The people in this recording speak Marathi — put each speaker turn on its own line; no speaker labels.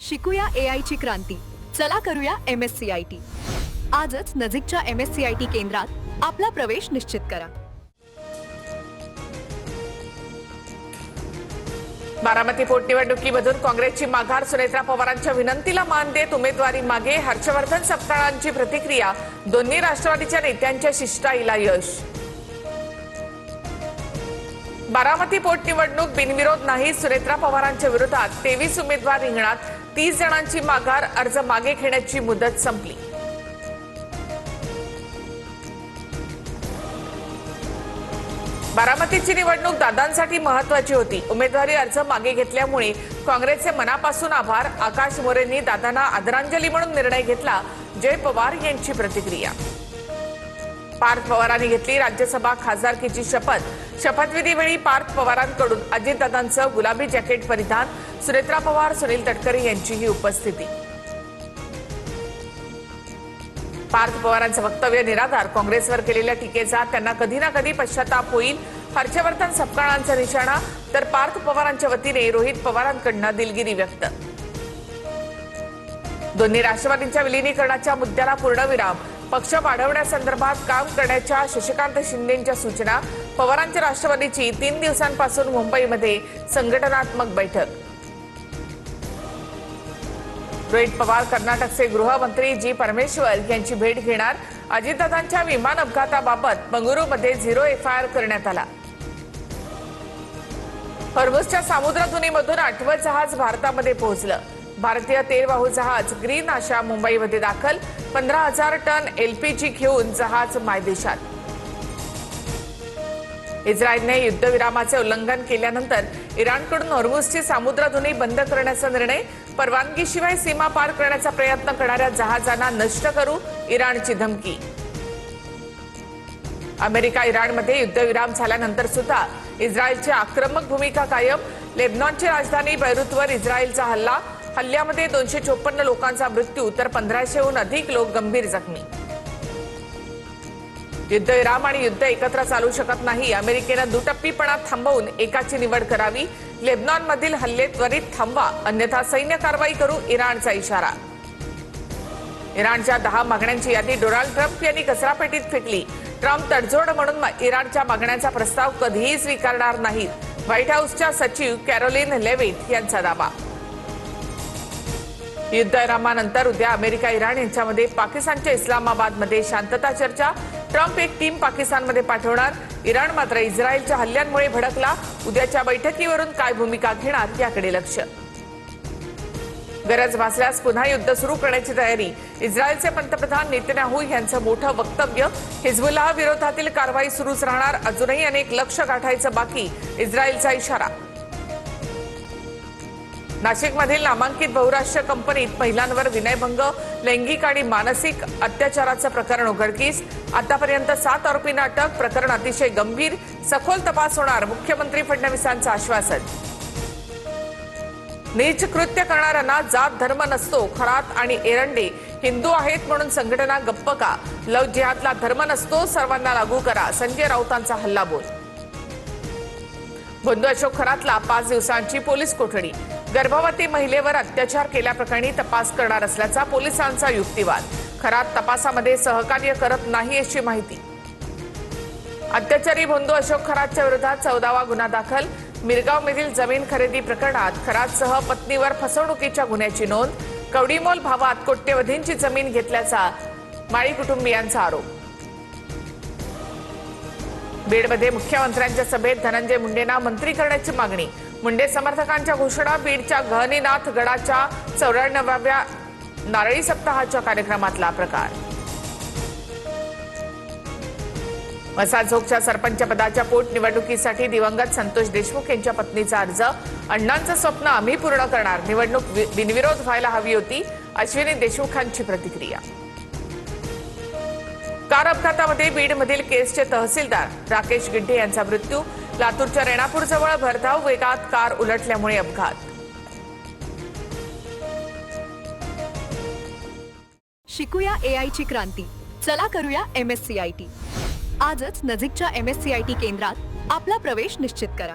शिकूया AI ची क्रांती. चला करूया MSCIT. आजच नजीकच्या MSCIT केंद्रात आपला प्रवेश निश्चित करा.
बारामती पोटनिवडणुकीमधून काँग्रेसची माघार. सुनेत्रा पवारांच्या विनंतीला मान देत उमेदवारी मागे. हर्षवर्धन सपकाळांची प्रतिक्रिया. दोन्ही राष्ट्रवादीच्या नेत्यांच्या शिष्टाईला यश. बारामती पोटनिवडणूक बिनविरोध नाही. सुनेत्रा पवारांच्या विरोधात 23 उमेदवार रिंगणात. 30 जणांची माघार. अर्ज मागे घेण्याची मुदत संपली. बारामतीची निवडणूक दादांसाठी महत्त्वाची होती. उमेदवारी अर्ज मागे घेतल्यामुळे काँग्रेसचे मनापासून आभार. आकाश मोरेंनी दादांना आदरांजली म्हणून निर्णय घेतला. जय पवार यांची प्रतिक्रिया. पार्थ पवारांनी घेतली राज्यसभा खासदारकीची शपथ. शपथविधीवेळी पार्थ पवारांकडून अजितदादांचं गुलाबी जॅकेट परिधान. सुनेत्रा पवार, सुनील तटकरे यांचीही उपस्थिती. पार्थ पवारांचं वक्तव्य निराधार. काँग्रेसवर केलेल्या टीकेचा त्यांना कधी ना कधी पश्चाताप होईल. हर्षवर्धन सपकाळांचा निशाणा. तर पार्थ पवारांच्या वतीने रोहित पवारांकडून दिलगिरी व्यक्त. दोन्ही राष्ट्रवादींच्या विलीनीकरणाच्या मुद्द्याला पूर्णविराम. पक्ष वाढवण्यासंदर्भात काम करण्याच्या शशिकांत शिंदेंच्या सूचना. पवारांच्या राष्ट्रवादीची 3 दिवसांपासून मुंबईमध्ये संघटनात्मक बैठक. रोहित पवार कर्नाटकचे गृहमंत्री जी परमेश्वर यांची भेट घेणार. अजितदादांच्या विमान अपघाताबाबत बंगळुरूमध्ये 0 FIR करण्यात आला. हॉर्मुझच्या सामुद्रधुनीमधून 8वं जहाज भारतामध्ये पोहोचलं. भारतीय तेलवाहू जहाज ग्रीन आशा मुंबईमध्ये दाखल. 15,000 टन LPG घेऊन जहाज मायदेशात. इस्रायलने युद्धविरामाचे उल्लंघन केल्यानंतर इराणकडून हॉर्मुझची सामुद्रधुनी बंद करण्याचा निर्णय. परवानगीशिवाय सीमा पार करण्याचा प्रयत्न करणाऱ्या जहाजांना नष्ट करू, इराणची धमकी. अमेरिका इराणमध्ये युद्धविराम झाल्यानंतर सुद्धा इस्रायलची आक्रमक भूमिका कायम. लेबनॉनची राजधानी बैरूतवर इस्रायलचा हल्ला. हल्ल्यामध्ये 254 लोकांचा मृत्यू तर 1500हून अधिक लोक गंभीर जखमी. युद्धविराम आणि युद्ध एकत्र चालू शकत नाही. अमेरिकेनं दुटप्पीपणा थांबवून एकाची निवड करावी. लेबनॉनमधील हल्ले त्वरित थांबवा, अन्यथा सैन्य कारवाई करू, इराणचा इशारा. इराणच्या 10 मागण्यांची यादी डोनाल्ड ट्रम्प यांनी कचरापेटीत फेकली. ट्रम्प तडजोड म्हणून इराणच्या मागण्यांचा प्रस्ताव कधीही स्वीकारणार नाहीत. व्हाईट हाऊसच्या सचिव कॅरोलिन लेविट यांचा दावा. युद्धविरामानंतर उद्या अमेरिका इराण यांच्यामध्ये पाकिस्तानच्या इस्लामाबादमध्ये शांतता चर्चा. ट्रम्प एक टीम पाकिस्तानमध्ये पाठवणार. इराण मात्र इस्रायलच्या हल्ल्यांमुळे भडकला. उद्याच्या बैठकीवरून काय भूमिका घेणार याकडे लक्ष. गरज भासल्यास पुन्हा युद्ध सुरू करण्याची तयारी. इस्रायलचे पंतप्रधान नेतन्याहू यांचं मोठं वक्तव्य. हिजबुल्लाह विरोधातील कारवाई सुरूच राहणार. अजूनही अनेक लक्ष्य गाठायचं बाकी, इस्रायलचा इशारा. नाशिकमधील नामांकित बहुराष्ट्रीय कंपनीत महिलांवर विनयभंग, लैंगिक आणि मानसिक अत्याचाराचं प्रकरण उघडकीस. आतापर्यंत 7 आरोपींना अटक. प्रकरण अतिशय गंभीर, सखोल तपास होणार, मुख्यमंत्री फडणवीसांचं आश्वासन. नीच कृत्य करणाऱ्यांना जात धर्म नसतो. खरात आणि एरंडे हिंदू आहेत म्हणून संघटना गप्प का? लव जिहादला धर्म नसतो, सर्वांना लागू करा. संजय राऊतांचा हल्लाबोल. बंधू अशोक खरातला 5 दिवसांची पोलीस कोठडी. गर्भवती महिलेवर अत्याचार केल्याप्रकरणी तपास करणार असल्याचा पोलिसांचा युक्तिवाद. खरात तपासामध्ये सहकार्य करत नाही अशी माहिती. अत्याचारी बंधू अशोक खरातच्या विरोधात 14वा गुन्हा दाखल. मिरगावमधील जमीन खरेदी प्रकरणात खरातसह पत्नीवर फसवणुकीच्या गुन्ह्याची नोंद. कवडीमोल भावात कोट्यवधींची जमीन घेतल्याचा माळी कुटुंबियांचा आरोप. बीडमध्ये मुख्यमंत्र्यांच्या सभेत धनंजय मुंडेंना मंत्री करण्याची मागणी. मुंडे समर्थकांच्या घोषणा. बीडच्या गहनीनाथ गडाच्या 94व्या नारळी सप्ताहाच्या कार्यक्रमातला प्रकार. मसाझोकच्या सरपंच पदाच्या पोटनिवडणुकीसाठी दिवंगत संतोष देशमुख यांच्या पत्नीचा अर्ज. अण्णांचं स्वप्न आम्ही पूर्ण करणार. निवडणूक बिनविरोध व्हायला हवी होती, अश्विनी देशमुखांची प्रतिक्रिया. कार अपघातामध्ये बीडमधील केसचे तहसीलदार राकेश गिड्डे यांचा मृत्यू. लातूरच्या रेणापूरजवळ भरधाव वेगात कार उलटल्यामुळे अपघात.
शिकूया AI ची क्रांती. चला करूया MSCIT. आजच नजीकच्या MSCIT केंद्रात आपला प्रवेश निश्चित करा.